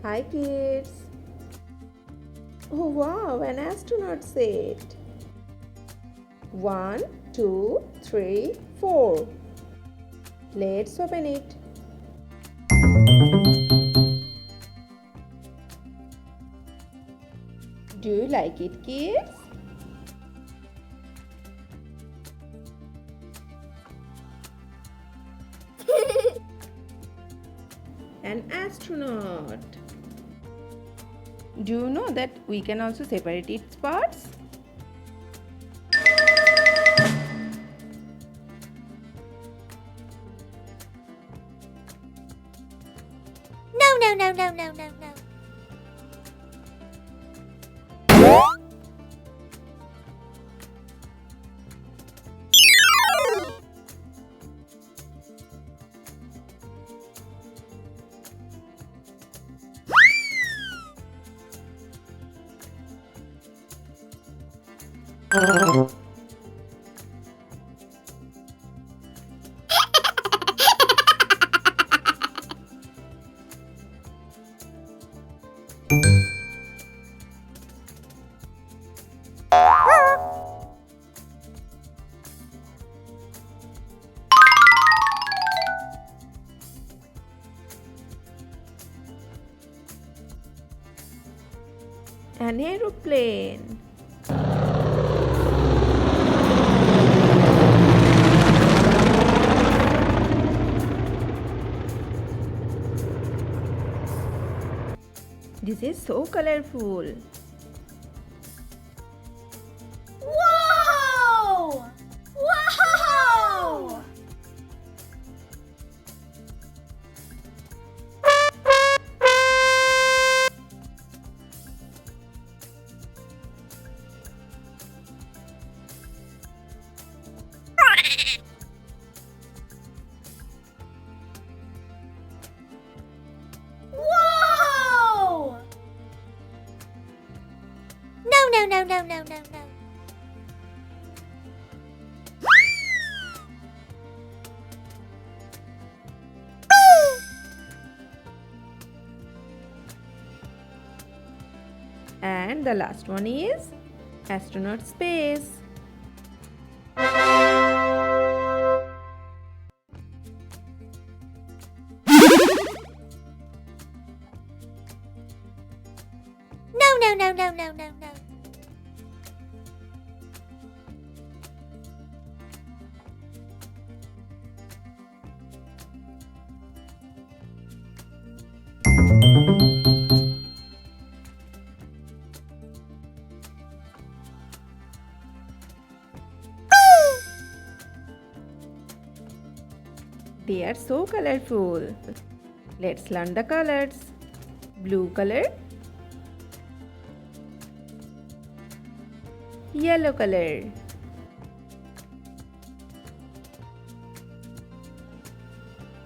Hi kids! Oh wow, an astronaut set! 1, 2, 3, 4. Let's open it. Do you like it, kids? An astronaut. Do you know that we can also separate its parts? No. An aeroplane. This is so colorful. Whoa! Wow! Whoa! No. And the last one is astronaut space. No. They are so colorful. Let's learn the colors. Blue color, yellow color,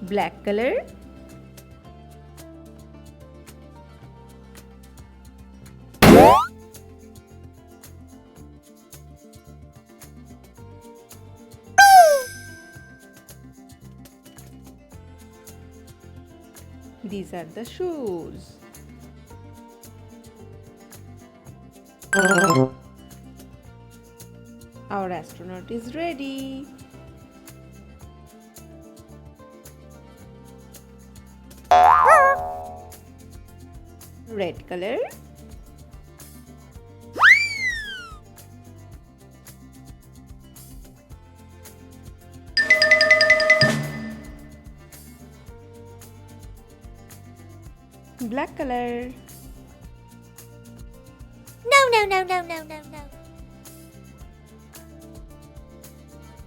black color, these are the shoes. Our astronaut is ready. Red color, black color, No.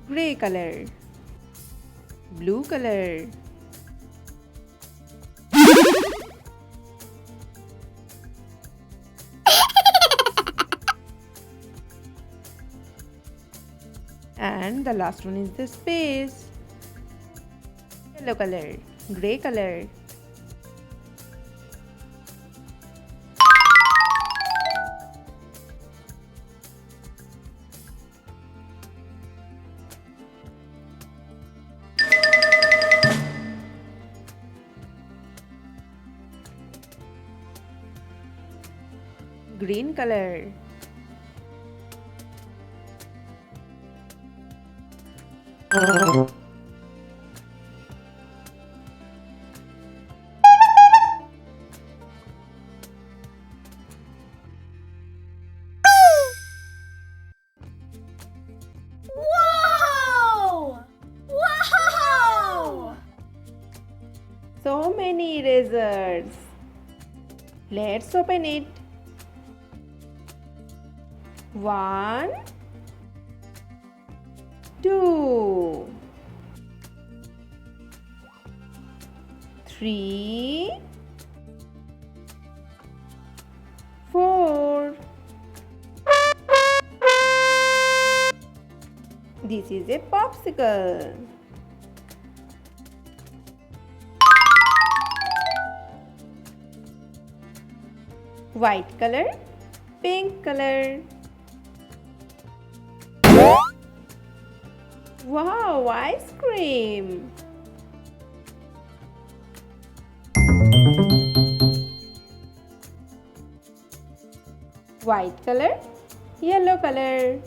gray color, blue color, and the last one is the space. Yellow color, gray color, green color. Whoa! Wow! So many erasers. Let's open it. One, two, three, four. This is a popsicle. White color, pink color. Wow, ice cream. White color, yellow color.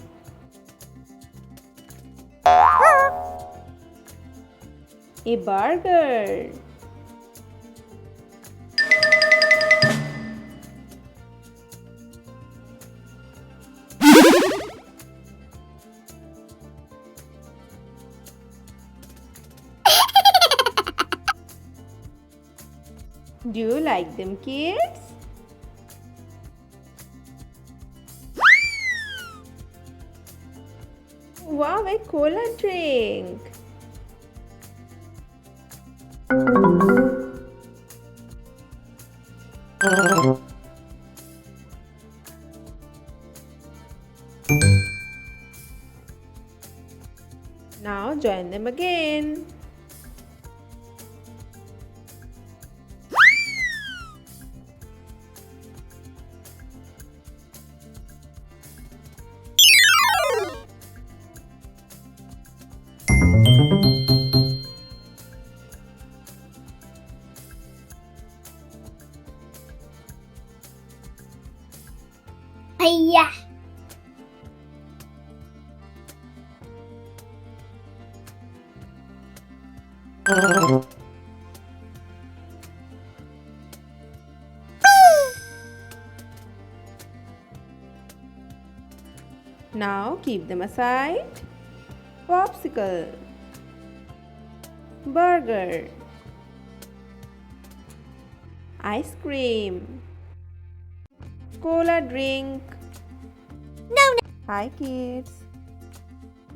A burger. Do you like them, kids? Wow, a cola drink. Now join them again. Hiya! Now keep them aside. Popsicle, burger, ice cream, cola drink. No, no. Hi kids.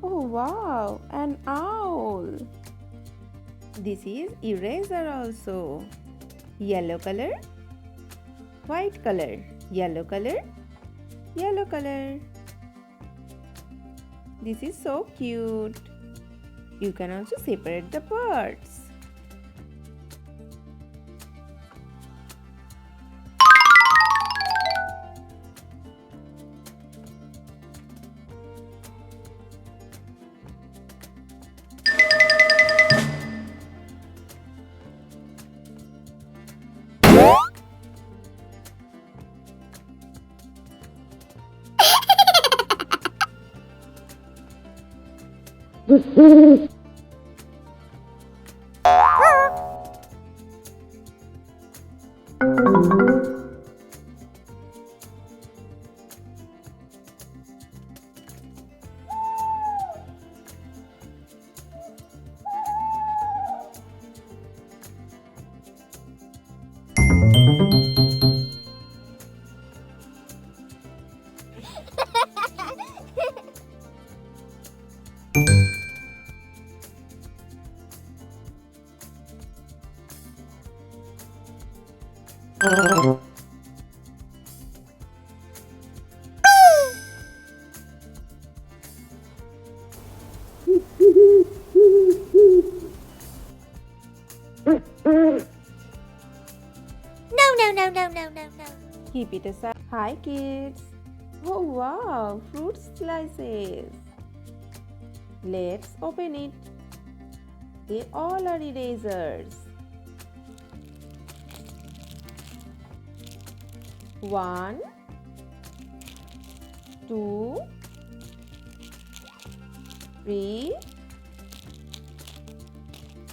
Oh wow, an owl. This is eraser also. Yellow color, white color, yellow color, yellow color. This is so cute. You can also separate the parts. No. Keep it aside. Hi kids. Oh wow, fruit slices. Let's open it. They all are erasers. One, 2, 3,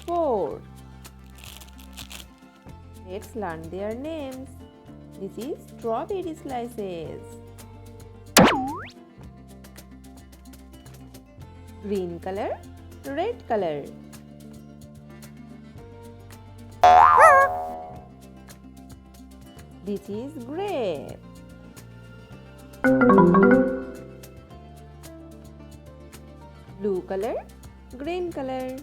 4. Let's learn their names. This is strawberry slices. Green color, red color. This is grape. Blue color, green color.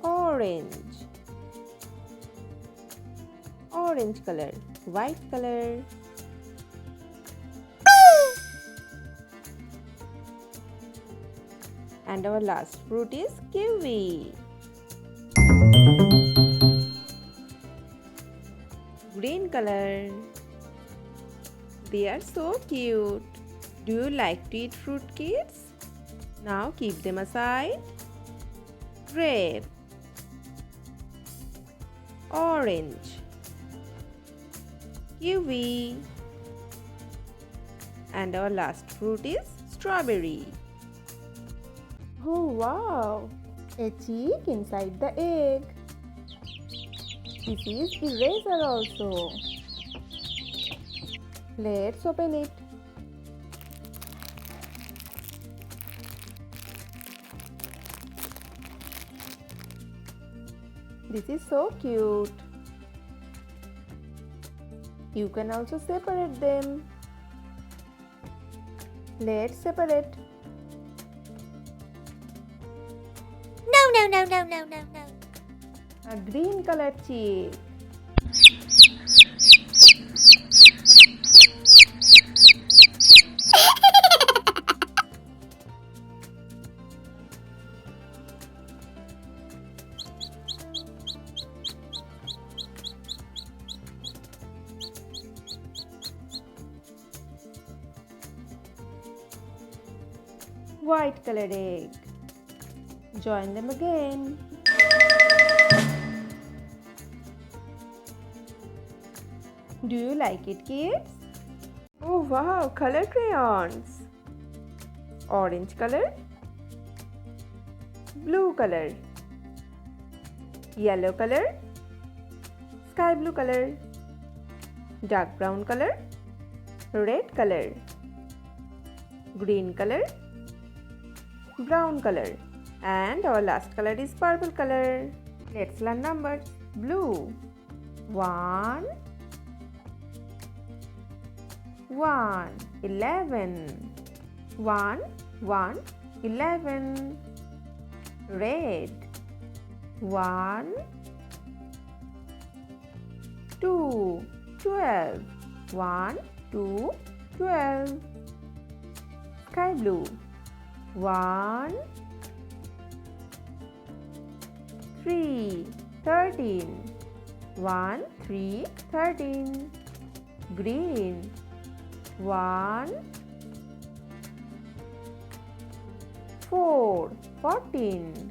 Orange. Orange color, white color. And our last fruit is kiwi. Green color. They are so cute. Do you like to eat fruit, kids? Now keep them aside. Grape, orange, kiwi, and our last fruit is strawberry. Oh wow! A cheek inside the egg. This is eraser also. Let's open it. This is so cute. You can also separate them. Let's separate. No. A green colored cheek. White colored egg. Join them again. Do you like it, kids? Oh wow, color crayons. Orange color, blue color, yellow color, sky blue color, dark brown color, red color, green color, brown color, and our last color is purple color. Let's learn numbers. Blue. 1, 1, 11. 1, 1, 11. Red. 1, 2, 12. 1, 2, 12. Sky blue. 1, 3, 13. 1, 3, 13. Green. 1, 4, 14.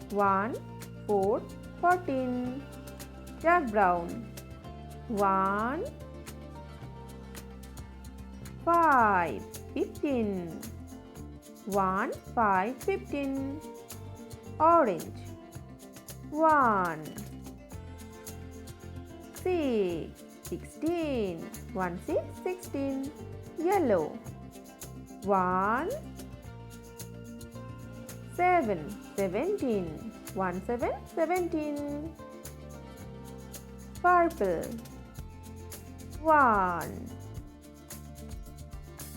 1, 4, 14. Dark brown. 1, 5, 15. 1, 5, 15. Orange. 1, 6, 16. 1, 6, 16. Yellow. 1, 7, 17. 1, 7, 17. Purple. 1,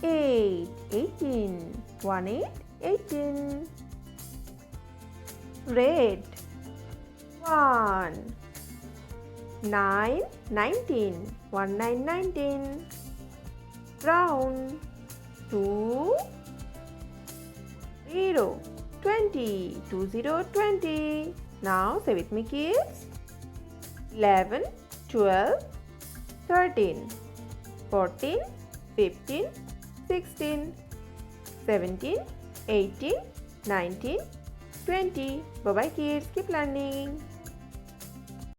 8, 18. 1, 8, 18. Red. 1, 9, 19. 1, 9, 19. Brown. 2, 0, 20. 2, 0, 20. Now say with me, kids. 11, 12, 13, 14, 15, 16, 17, 18, 19, 20. Bye bye, kids. Keep learning.